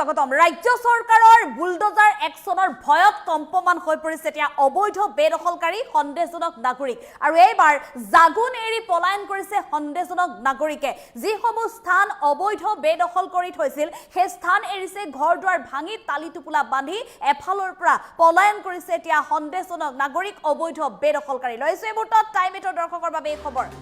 স্বাগতম ৰাজ্য চৰকাৰৰ বুলডোজাৰ একশনৰ ভয়ত কম্পমান হৈ পৰিছে এতিয়া অবৈধ বেদখলকাৰী সন্দেহজনক নাগৰিক আৰু এইবাৰ জাগুন এৰি পলায়ন কৰিছে সন্দেহজনক নাগৰিকে যিসমূহ স্থান অবৈধ বেদখল কৰি থৈছিল সেই স্থান এৰিছে ঘৰ দুৱাৰ ভাঙি তালি টুপুলা বান্ধি এফালৰ পৰা পলায়ন কৰিছে এতিয়া সন্দেহজনক নাগৰিক অবৈধ বেদখলকাৰী লৈছে এই মুহূৰ্তত টাইম এটৰ দৰ্শকৰ বাবে এই খবৰ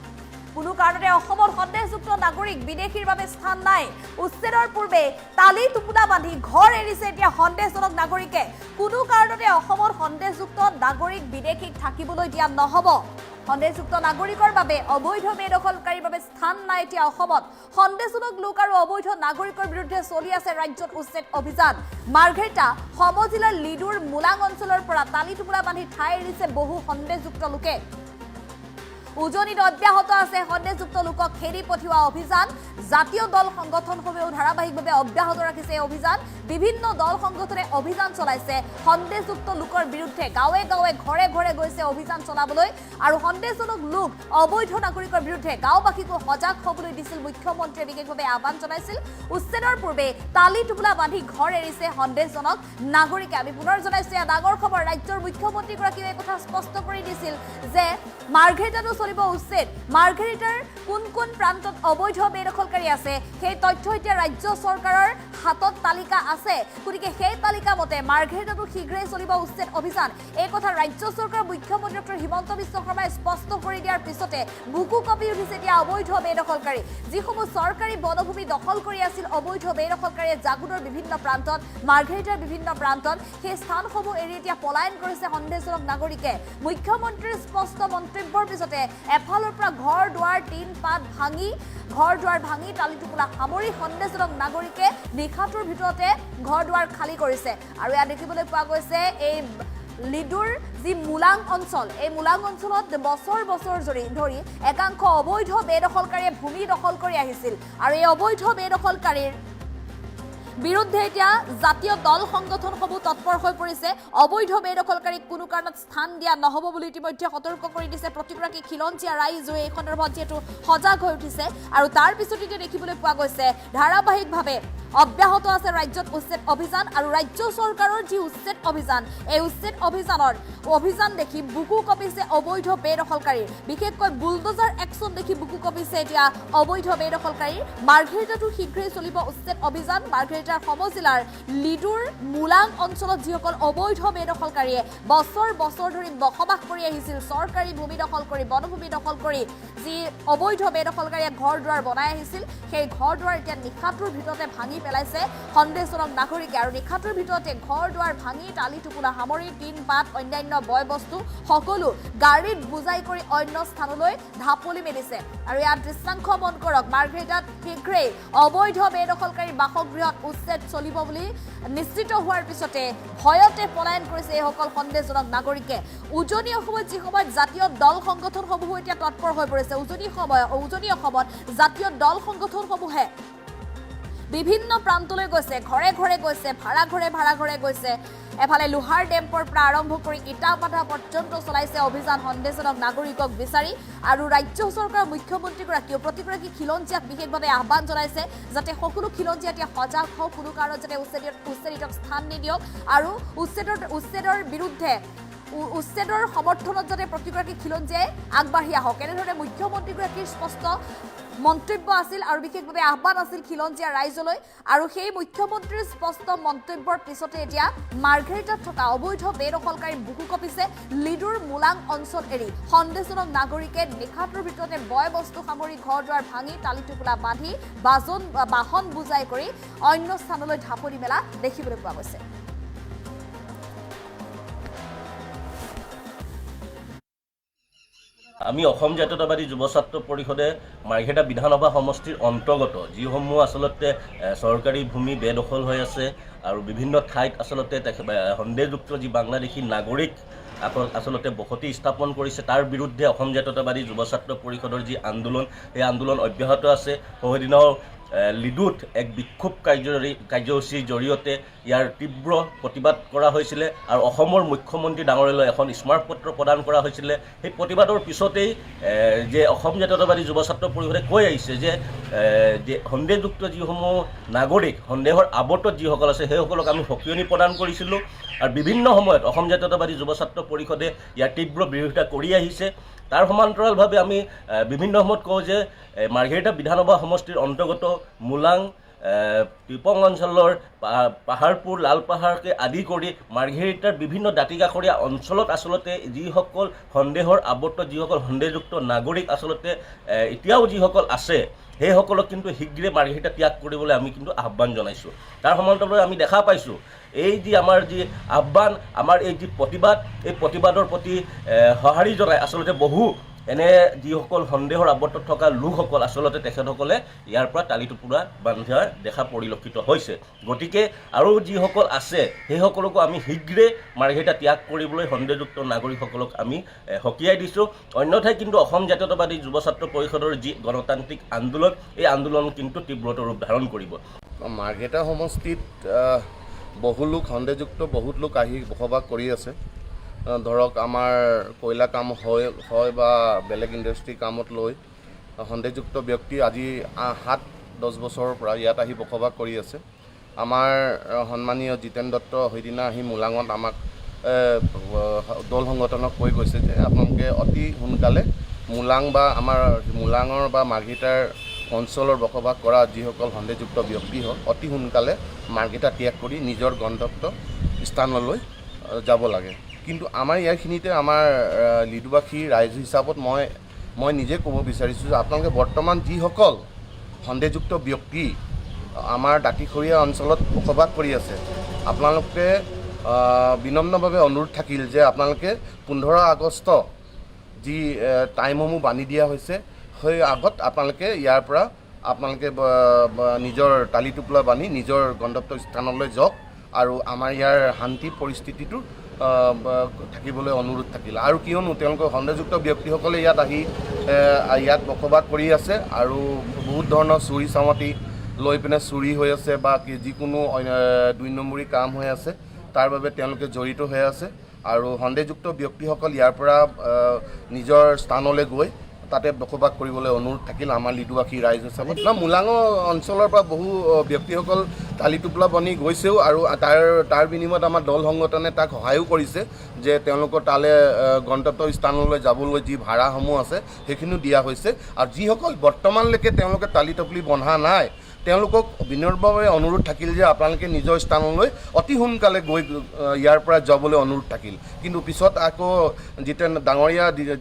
কোনো কাৰণতে অসমৰ সন্দেহযুক্ত নাগৰিক বিদেশীৰ বাবে স্থান নাই উচ্ছেদৰ পূৰ্বে তালি টুপুলা বান্ধি ঘৰ এৰিছে এতিয়া সন্দেহজনক নাগৰিকে কোনো কাৰণতে অসমৰ সন্দেহযুক্ত নাগৰিক বিদেশীক থাকিবলৈ দিয়া নহব সন্দেহযুক্ত নাগৰিকৰ বাবে অবৈধ বেদখলকাৰীৰ বাবে স্থান নাই এতিয়া অসমত সন্দেহজনক লোক আৰু অবৈধ নাগৰিকৰ বিৰুদ্ধে চলি আছে ৰাজ্যত উচ্ছেদ অভিযান মাৰ্ঘেৰিটা সমজিলাৰ লিডুৰ মুলাং অঞ্চলৰ পৰা তালি টুপুলা বান্ধি ঠাই এৰিছে বহু সন্দেহযুক্ত লোকে উজনিত অব্যাহত আছে সন্দেহযুক্ত লোকক খেদি পঠিওৱা অভিযান জাতীয় দল সংগঠনসমূহেও ধাৰাবাহিকভাৱে অব্যাহত ৰাখিছে এই অভিযান বিভিন্ন দল সংগঠনে অভিযান চলাইছে সন্দেহযুক্ত লোকৰ বিৰুদ্ধে গাঁৱে গাঁৱে ঘৰে ঘৰে গৈছে অভিযান চলাবলৈ আৰু সন্দেহজনক লোক অবৈধ নাগৰিকৰ বিৰুদ্ধে গাঁওবাসীকো সজাগ হ'বলৈ দিছিল মুখ্যমন্ত্ৰীয়ে বিশেষভাৱে আহ্বান জনাইছিল উচ্ছেদৰ পূৰ্বে তালি টুপুলা বান্ধি ঘৰ এৰিছে সন্দেহজনক নাগৰিকে আমি পুনৰ জনাইছো এয়া ডাঙৰ খবৰ ৰাজ্যৰ মুখ্যমন্ত্ৰীগৰাকীয়ে এই কথা স্পষ্ট কৰি দিছিল যে মাৰ্ঘেৰিটাতো চলিব উচ্ছেদ মাৰ্ঘেৰিটাৰ কোন কোন প্ৰান্তত অবৈধ বেদখলকাৰী আছে সেই তথ্য এতিয়া ৰাজ্য চৰকাৰৰ হাতত তালিকা আছে গতিকে সেই তালিকা মতে মাৰ্ঘেৰিটাতো শীঘ্ৰেই চলিব উচ্ছেদ অভিযান এই কথা ৰাজ্য চৰকাৰৰ মুখ্যমন্ত্ৰী ডক্টৰ হিমন্ত বিশ্ব শৰ্মাই স্পষ্ট কৰি দিয়াৰ পিছতে বুকু কপি উঠিছে এতিয়া অবৈধ বেদখলকাৰী যিসমূহ চৰকাৰী বনভূমি দখল কৰি আছিল অবৈধ বেদখলকাৰীয়ে জাগুনৰ বিভিন্ন প্ৰান্তত মাৰ্ঘেৰিটাৰ বিভিন্ন প্ৰান্তত সেই স্থানসমূহ এৰি এতিয়া পলায়ন কৰিছে সন্দেহজনক নাগৰিকে মুখ্যমন্ত্ৰীৰ স্পষ্ট মন্তব্যৰ পিছতে এফালৰ পৰা ঘৰ দুৱাৰ টিন পাত ভাঙি ঘৰ দুৱাৰ ভাঙি তালি টুপুলা সামৰি সন্দেহজনক নাগৰিকে নিশাটোৰ ভিতৰতে ঘৰ দুৱাৰ খালী কৰিছে আৰু ইয়াত দেখিবলৈ পোৱা গৈছে এই লিডুৰ যি মুলাং অঞ্চল এই মুলাং অঞ্চলত বছৰ বছৰ ধৰি একাংশ অবৈধ বেদখলকাৰীয়ে ভূমি দখল কৰি আহিছিল আৰু এই অবৈধ বেদখলকাৰীৰ বিৰুদ্ধে এতিয়া জাতীয় দল সংগঠনসমূহ তৎপৰ হৈ পৰিছে অবৈধ বেদখলকাৰীক কোনো কাৰণত স্থান দিয়া নহব বুলি ইতিমধ্যে সতৰ্ক কৰি দিছে প্ৰতিগৰাকী খিলঞ্জীয়া ৰাইজে এই সন্দৰ্ভত যেটো সজাগ হৈ উঠিছে আৰু তাৰ পিছত এতিয়া দেখিবলৈ পোৱা গৈছে ধাৰাবাহিকভাৱে অব্যাহত আছে ৰাজ্যত উচ্ছেদ অভিযান আৰু ৰাজ্য চৰকাৰৰ যি উচ্ছেদ অভিযান এই উচ্ছেদ অভিযান দেখি বুকু কপিছে অবৈধ বেদখলকাৰী বিশেষকৈ বুলডোজাৰ একশন দেখি বুকু কপিছে এতিয়া অবৈধ বেদখলকাৰী মাৰ্ঘেৰিটাতো শীঘ্ৰেই চলিব উচ্ছেদ অভিযান মাৰ্ঘেৰিটাৰ সমজিলাৰ লিডুৰ মুলাং অঞ্চলত যিসকল অবৈধ বেদখলকাৰীয়ে বছৰ বছৰ ধৰি বসবাস কৰি আহিছিল চৰকাৰী ভূমি দখল কৰি বনভূমি দখল কৰি যি অবৈধ বেদখলকাৰীয়ে ঘৰ দুৱাৰ বনাই আহিছিল সেই ঘৰ দুৱাৰ এতিয়া নিশাটোৰ ভিতৰতে ভাঙি পেলাইছে সন্দেহজনক নাগৰিকে আৰু নিশাটোৰ ভিতৰতে ঘৰ দুৱাৰ ভাঙি তালি টুপুলা সামৰি টিন পাত অন্যান্য বয় বস্তু সকলো গাড়ীত বুজাই কৰি অন্য স্থানলৈ ঢাপলি মেলিছে আৰু ইয়াত দৃশ্যাংশ মন কৰক মাৰ্ঘেৰিটাত শীঘ্ৰেই অবৈধ বেদখলকাৰী বাসগৃহত উচ্ছেদ চলিব বুলি নিশ্চিত হোৱাৰ পিছতে ভয়তে পলায়ন কৰিছে এইসকল সন্দেহজনক নাগৰিকে উজনি অসমত যি সময়ত জাতীয় দল সংগঠনসমূহ এতিয়া তৎপৰ হৈ পৰিছে উজনি অসমত জাতীয় দল সংগঠনসমূহে বিভিন্ন প্ৰান্তলৈ গৈছে ঘৰে ঘৰে গৈছে ভাড়া ঘৰে গৈছে এফালে লোহাৰ ডেম্পৰ পৰা আৰম্ভ কৰি ইটাপাটা পৰ্যন্ত চলাইছে অভিযান সন্দেহজনক নাগৰিকক বিচাৰি আৰু ৰাজ্য চৰকাৰৰ মুখ্যমন্ত্ৰীগৰাকীয়ে প্ৰতিগৰাকী খিলঞ্জীয়াক বিশেষভাৱে আহ্বান জনাইছে যাতে সকলো খিলঞ্জীয়া এতিয়া সজাগ হওক কোনো কাৰণত যাতে উচ্ছেদিতক স্থান নিদিয়ক আৰু উচ্ছেদৰ বিৰুদ্ধে উচ্ছেদৰ সমৰ্থনত যাতে প্ৰতিগৰাকী খিলঞ্জীয়াই আগবাঢ়ি আহক এনেধৰণে মুখ্যমন্ত্ৰীগৰাকীৰ স্পষ্ট মন্তব্য আছিল আৰু বিশেষভাৱে আহ্বান আছিল খিলঞ্জীয়া ৰাইজলৈ আৰু সেই মুখ্যমন্ত্ৰীৰ স্পষ্ট মন্তব্যৰ পিছতে এতিয়া মাৰ্ঘেৰিটাত থকা অবৈধ বেদখলকাৰী বুকু কপিছে লিডুৰ মুলাং অঞ্চল এৰি সন্দেহজনক নাগৰিকে নিশাটোৰ ভিতৰতে বয় বস্তু সামৰি ঘৰ দুৱাৰ ভাঙি তালি টুপুলা বান্ধি বাহন বুজাই কৰি অন্য স্থানলৈ ঢাপলি মেলা দেখিবলৈ পোৱা গৈছে আমি অসম জাতীয়তাবাদী যুৱ ছাত্ৰ পৰিষদে মাৰ্ঘেৰিটা বিধানসভা সমষ্টিৰ অন্তৰ্গত যিসমূহ আচলতে চৰকাৰী ভূমি বেদখল হৈ আছে আৰু বিভিন্ন ঠাইত আচলতে সন্দেহযুক্ত যি বাংলাদেশী নাগৰিক আচলতে বসতি স্থাপন কৰিছে তাৰ বিৰুদ্ধে অসম জাতীয়তাবাদী যুৱ ছাত্ৰ পৰিষদৰ যি আন্দোলন সেই আন্দোলন অব্যাহত আছে সেইদিনাও লিডুত এক বিক্ষোভ কাৰ্যসূচীৰ জৰিয়তে ইয়াৰ তীব্ৰ প্ৰতিবাদ কৰা হৈছিলে আৰু অসমৰ মুখ্যমন্ত্ৰী ডাঙৰীয়ালৈ এখন স্মাৰকপত্ৰ প্ৰদান কৰা হৈছিলে। সেই প্ৰতিবাদৰ পিছতেই যে অসম জাতীয়তাবাদী যুৱ ছাত্ৰ পৰিষদে কৈ আহিছে যে সন্দেহযুক্ত যিসমূহ নাগৰিক, সন্দেহৰ আৱৰ্তত যিসকল আছে সেইসকলক আমি সকিয়নি প্ৰদান কৰিছিলোঁ আৰু বিভিন্ন সময়ত অসম জাতীয়তাবাদী যুৱ ছাত্ৰ পৰিষদে ইয়াৰ তীব্ৰ বিৰোধিতা কৰি আহিছে। তাৰ সমান্তৰালভাৱে আমি বিভিন্ন সময়ত কওঁ যে মাৰ্ঘেৰিটা বিধানসভা সমষ্টিৰ অন্তৰ্গত মোলাং, টিপং অঞ্চলৰ পাহাৰপুৰ, লালপাহাৰকে আদি কৰি মাৰ্ঘেৰিটাৰ বিভিন্ন দাঁতিকাষৰীয়া অঞ্চলত আচলতে যিসকল সন্দেহৰ আৱৰ্তত, যিসকল সন্দেহযুক্ত নাগৰিক আচলতে এতিয়াও যিসকল আছে সেইসকলক কিন্তু শীঘ্ৰে মাৰ্ঘেৰিটা ত্যাগ কৰিবলৈ আমি কিন্তু আহ্বান জনাইছোঁ। তাৰ সমান্তৰালভাৱে আমি দেখা পাইছোঁ এই যি আমাৰ যি আহ্বান, আমাৰ এই যি প্ৰতিবাদ, এই প্ৰতিবাদৰ প্ৰতি সঁহাৰি জনাই আচলতে বহু এনে যিসকল সন্দেহৰ আৱৰ্তত থকা লোকসকল আচলতে তেখেতসকলে ইয়াৰ পৰা টালি টোপোলা বান্ধি দেখা পৰিলক্ষিত হৈছে। গতিকে আৰু যিসকল আছে সেইসকলকো আমি শীঘ্ৰে মাৰ্ঘেৰিটা ত্যাগ কৰিবলৈ সন্দেহযুক্ত নাগৰিকসকলক আমি সকীয়াই দিছোঁ। অন্যথাই কিন্তু অসম জাতীয়তাবাদী যুৱ ছাত্ৰ পৰিষদৰ যি গণতান্ত্ৰিক আন্দোলন, এই আন্দোলন কিন্তু তীব্ৰতৰ ৰূপ ধাৰণ কৰিব। মাৰ্ঘেৰিটা সমষ্টিত বহু লোক সন্দেহযুক্ত বহুত লোক আহি বসবাস কৰি আছে। ধৰক আমাৰ কয়লা কাম হয় বা বেলেগ ইণ্ডাষ্ট্ৰী কামত লৈ সন্দেহযুক্ত ব্যক্তি আজি 7-10 বছৰৰ পৰা ইয়াত আহি বসবাস কৰি আছে। আমাৰ সন্মানীয় জিতেন দত্ত সেইদিনা আহি মোলাঙত আমাক দল সংগঠনক কৈ গৈছে যে আপোনালোকে অতি সোনকালে মোলাং বা আমাৰ মোলাঙৰ বা মাৰ্ঘেৰিটাৰ অঞ্চলৰ বসবাস কৰা যিসকল সন্দেহযুক্ত ব্যক্তি হ'ল অতি সোনকালে মাৰ্ঘেৰিটা ত্যাগ কৰি নিজৰ গন্তব্য স্থানলৈ যাব লাগে। কিন্তু আমাৰ ইয়াৰখিনিতে আমাৰ লিডুবাসী ৰাইজ হিচাপত মই নিজে ক'ব বিচাৰিছোঁ যে আপোনালোকে বৰ্তমান যিসকল সন্দেহযুক্ত ব্যক্তি আমাৰ দাঁতিকাষৰীয়া অঞ্চলত বসবাস কৰি আছে, আপোনালোকে বিনম্ৰভাৱে অনুৰোধ থাকিল যে আপোনালোকে 15 আগষ্ট যি টাইমসমূহ বান্ধি দিয়া হৈছে সেই আগত আপোনালোকে ইয়াৰ পৰা আপোনালোকে নিজৰ টালি টোপোলা বান্ধি নিজৰ গন্তব্য স্থানলৈ যাওক আৰু আমাৰ ইয়াৰ শান্তি পৰিস্থিতিটো থাকিবলৈ অনুৰোধ থাকিল। আৰু কিয়নো তেওঁলোকৰ সন্দেহযুক্ত ব্যক্তিসকলে ইয়াত আহি ইয়াত বসবাস কৰি আছে আৰু বহুত ধৰণৰ চুৰি চামতি লৈ পিনে চুৰি হৈ আছে বা যিকোনো 2 নম্বৰী কাম হৈ আছে, তাৰ বাবে তেওঁলোকে জড়িত হৈ আছে আৰু সন্দেহযুক্ত ব্যক্তিসকল ইয়াৰ পৰা নিজৰ স্থানলৈ গৈ তাতে বসবাস কৰিবলৈ অনুৰোধ থাকিল আমাৰ লিডুবাসী ৰাইজ হিচাপত। মোলাঙৰ অঞ্চলৰ পৰা বহু ব্যক্তিসকল টালি টোপোলা বনি গৈছেও আৰু তাৰ বিনিময়ত আমাৰ দল সংগঠনে তাক সহায়ো কৰিছে যে তেওঁলোকৰ তালৈ গন্তব্য স্থানলৈ যাবলৈ যি ভাড়াসমূহ আছে সেইখিনিও দিয়া হৈছে। আৰু যিসকল বৰ্তমানলৈকে তেওঁলোকে টালি টোপলি বন্ধা নাই তেওঁলোকক বিনম্ৰভাৱে অনুৰোধ থাকিল যে আপোনালোকে নিজৰ স্থানলৈ অতি সোনকালে গৈ ইয়াৰ পৰা যাবলৈ অনুৰোধ থাকিল। কিন্তু পিছত আকৌ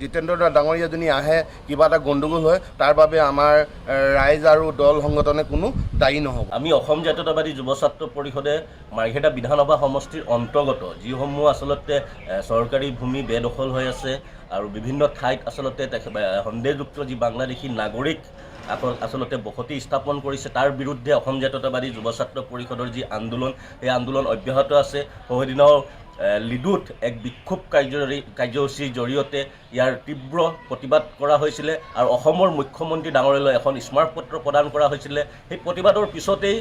জিতেন্দ্ৰ ডাঙৰীয়াজনী আহে, কিবা এটা গণ্ডগোল হয়, তাৰ বাবে আমাৰ ৰাইজ আৰু দল সংগঠনে কোনো দায়ী নহ'ব। আমি অসম জাতীয়তাবাদী যুৱ ছাত্ৰ পৰিষদে মাৰ্ঘেৰিটা বিধানসভা সমষ্টিৰ অন্তৰ্গত যিসমূহ আচলতে চৰকাৰী ভূমি বেদখল হৈ আছে আৰু বিভিন্ন ঠাইত আচলতে সন্দেহযুক্ত যি বাংলাদেশী নাগৰিক আচলতে বসতি স্থাপন কৰিছে, তাৰ বিৰুদ্ধে অসম জাতীয়তাবাদী যুৱ ছাত্ৰ পৰিষদৰ যি আন্দোলন, সেই আন্দোলন অব্যাহত আছে। সেইদিনাও লিডুত এক বিক্ষোভ কাৰ্যসূচীৰ জৰিয়তে ইয়াৰ তীব্ৰ প্ৰতিবাদ কৰা হৈছিলে আৰু অসমৰ মুখ্যমন্ত্ৰী ডাঙৰীয়ালৈ এখন স্মাৰকপত্ৰ প্ৰদান কৰা হৈছিলে। সেই প্ৰতিবাদৰ পিছতেই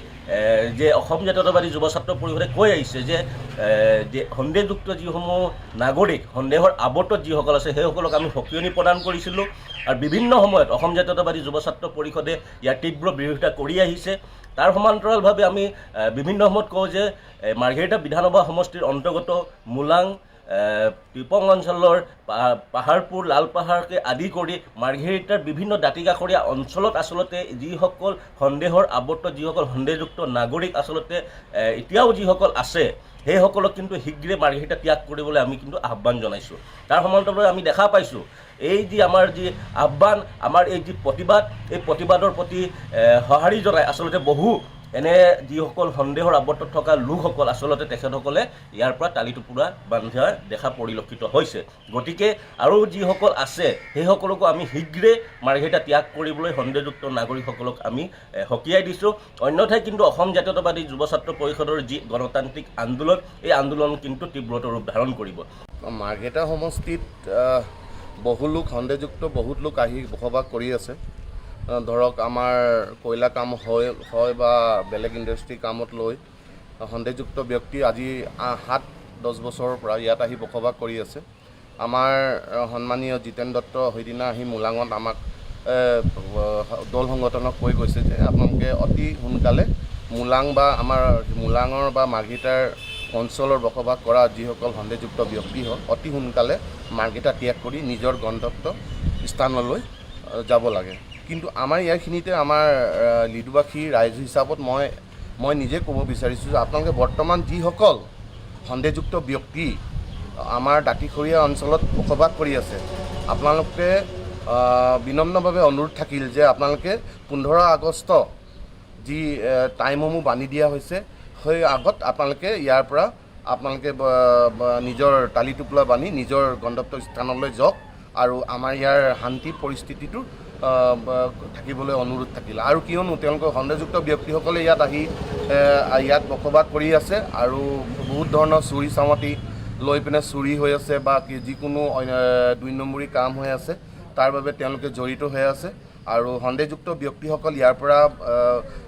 যে অসম জাতীয়তাবাদী যুৱ ছাত্ৰ পৰিষদে কৈ আহিছে যে সন্দেহযুক্ত যিসমূহ নাগৰিক, সন্দেহৰ আৱৰ্তত যিসকল আছে সেইসকলক আমি সকিয়নি প্ৰদান কৰিছিলোঁ আৰু বিভিন্ন সময়ত অসম জাতীয়তাবাদী যুৱ ছাত্ৰ পৰিষদে ইয়াৰ তীব্ৰ বিৰোধিতা কৰি আহিছে। তাৰ সমান্তৰালভাৱে আমি বিভিন্ন সময়ত কওঁ যে মাৰ্ঘেৰিটা বিধানসভা সমষ্টিৰ অন্তৰ্গত মোলাং, টিপং অঞ্চলৰ পাহাৰপুৰ, লালপাহাৰকে আদি কৰি মাৰ্ঘেৰিটাৰ বিভিন্ন দাঁতিকাষৰীয়া অঞ্চলত আচলতে যিসকল সন্দেহৰ আৱৰ্তত, যিসকল সন্দেহযুক্ত নাগৰিক আচলতে এতিয়াও যিসকল আছে সেইসকলক কিন্তু শীঘ্ৰে মাৰ্ঘেৰিটা ত্যাগ কৰিবলৈ আমি কিন্তু আহ্বান জনাইছোঁ। তাৰ সমান্তৰালভাৱে আমি দেখা পাইছোঁ এই যি আমাৰ যি আহ্বান, আমাৰ এই যি প্ৰতিবাদ, এই প্ৰতিবাদৰ প্ৰতি সঁহাৰি জনাই আচলতে বহু এনে যিসকল সন্দেহৰ আৱৰ্তত থকা লোকসকল আচলতে তেখেতসকলে ইয়াৰ পৰা টালি টোপোলা বান্ধি দেখা পৰিলক্ষিত হৈছে। গতিকে আৰু যিসকল আছে সেইসকলকো আমি শীঘ্ৰে মাৰ্ঘেৰিটা ত্যাগ কৰিবলৈ সন্দেহযুক্ত নাগৰিকসকলক আমি সকীয়াই দিছোঁ। অন্যথাই কিন্তু অসম জাতীয়তাবাদী যুৱ ছাত্ৰ পৰিষদৰ যি গণতান্ত্ৰিক আন্দোলন, এই আন্দোলন কিন্তু তীব্ৰতৰ ৰূপ ধাৰণ কৰিব। মাৰ্ঘেৰিটা সমষ্টিত বহু লোক সন্দেহযুক্ত বহুত লোক আহি বসবাস কৰি আছে। ধৰক আমাৰ কয়লা কাম হয় বা বেলেগ ইণ্ডাষ্ট্ৰী কামত লৈ সন্দেহযুক্ত ব্যক্তি আজি 7-10 বছৰৰ পৰা ইয়াত আহি বসবাস কৰি আছে। আমাৰ সন্মানীয় জিতেন দত্ত সেইদিনা আহি মোলাঙত আমাক দল সংগঠনক কৈ গৈছে যে আপোনালোকে অতি সোনকালে মোলাং বা আমাৰ মোলাঙৰ বা মাৰ্ঘেৰিটাৰ অঞ্চলৰ বসবাস কৰা যিসকল সন্দেহযুক্ত ব্যক্তি হওক অতি সোনকালে মাৰ্ঘেৰিটা ত্যাগ কৰি নিজৰ গন্তব্য স্থানলৈ যাব লাগে। কিন্তু আমাৰ ইয়াৰখিনিতে আমাৰ লিডুবাসী ৰাইজ হিচাপত মই নিজে ক'ব বিচাৰিছোঁ যে আপোনালোকে বৰ্তমান যিসকল সন্দেহযুক্ত ব্যক্তি আমাৰ দাঁতিখৰীয়া অঞ্চলত বসবাস কৰি আছে আপোনালোকে বিনম্ৰভাৱে অনুৰোধ থাকিল যে আপোনালোকে 15 আগষ্ট যি টাইমসমূহ বান্ধি দিয়া হৈছে সেই আগত আপোনালোকে ইয়াৰ পৰা আপোনালোকে নিজৰ টালি টোপোলা বান্ধি নিজৰ গন্তব্য স্থানলৈ যাওক আৰু আমাৰ ইয়াৰ শান্তি পৰিস্থিতিটো থাকিবলৈ অনুৰোধ থাকিল। আৰু কিয়নো তেওঁলোকৰ সন্দেহযুক্ত ব্যক্তিসকলে ইয়াত আহি ইয়াত বসবাস কৰি আছে আৰু বহুত ধৰণৰ চুৰি চামতি লৈ পিনে চুৰি হৈ আছে বা যিকোনো 2 নম্বৰী কাম হৈ আছে তাৰ বাবে তেওঁলোকে জড়িত হৈ আছে আৰু সন্দেহযুক্ত ব্যক্তিসকল ইয়াৰ পৰা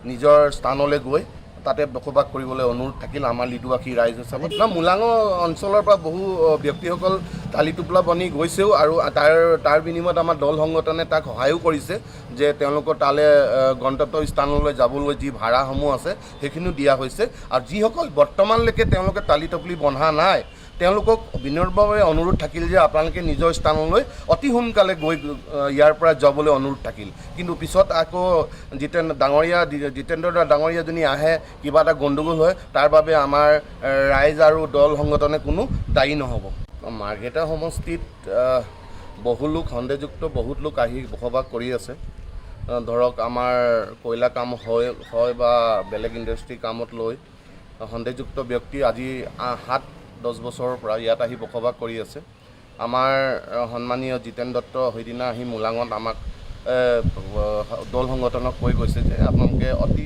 নিজৰ স্থানলৈ গৈ তাতে বসবাস কৰিবলৈ অনুৰোধ থাকিল আমাৰ লিডুবাসী ৰাইজ হিচাপত। মোলাঙৰ অঞ্চলৰ পৰা বহু ব্যক্তিসকল টালি টোপোলা বান্ধি গৈছেও আৰু তাৰ বিনিময়ত আমাৰ দল সংগঠনে তাক সহায়ো কৰিছে যে তেওঁলোকৰ তালৈ গন্তব্য স্থানলৈ যাবলৈ যি ভাড়াসমূহ আছে সেইখিনিও দিয়া হৈছে। আৰু যিসকল বৰ্তমানলৈকে তেওঁলোকে টালি টপলি বন্ধা নাই তেওঁলোকক বিনম্ৰভাৱে অনুৰোধ থাকিল যে আপোনালোকে নিজৰ স্থানলৈ অতি সোনকালে গৈ ইয়াৰ পৰা যাবলৈ অনুৰোধ থাকিল। কিন্তু পিছত আকৌ জিতেন্দ্ৰ ডাঙৰীয়াজনী আহে কিবা এটা গণ্ডগোল হয় তাৰ বাবে আমাৰ ৰাইজ আৰু দল সংগঠনে কোনো দায়ী নহ'ব। মাৰ্ঘেৰিটা সমষ্টিত বহুত লোক আহি বসবাস কৰি আছে। ধৰক আমাৰ কয়লা কাম হয় বা বেলেগ ইণ্ডাষ্ট্ৰী কামত লৈ সন্দেহযুক্ত ব্যক্তি আজি 7-10 বছৰৰ পৰা ইয়াত আহি বসবাস কৰি আছে। আমাৰ সন্মানীয় জিতেন দত্ত সেইদিনা আহি মোলাঙত আমাক দল সংগঠনক কৈ গৈছে যে আপোনালোকে অতি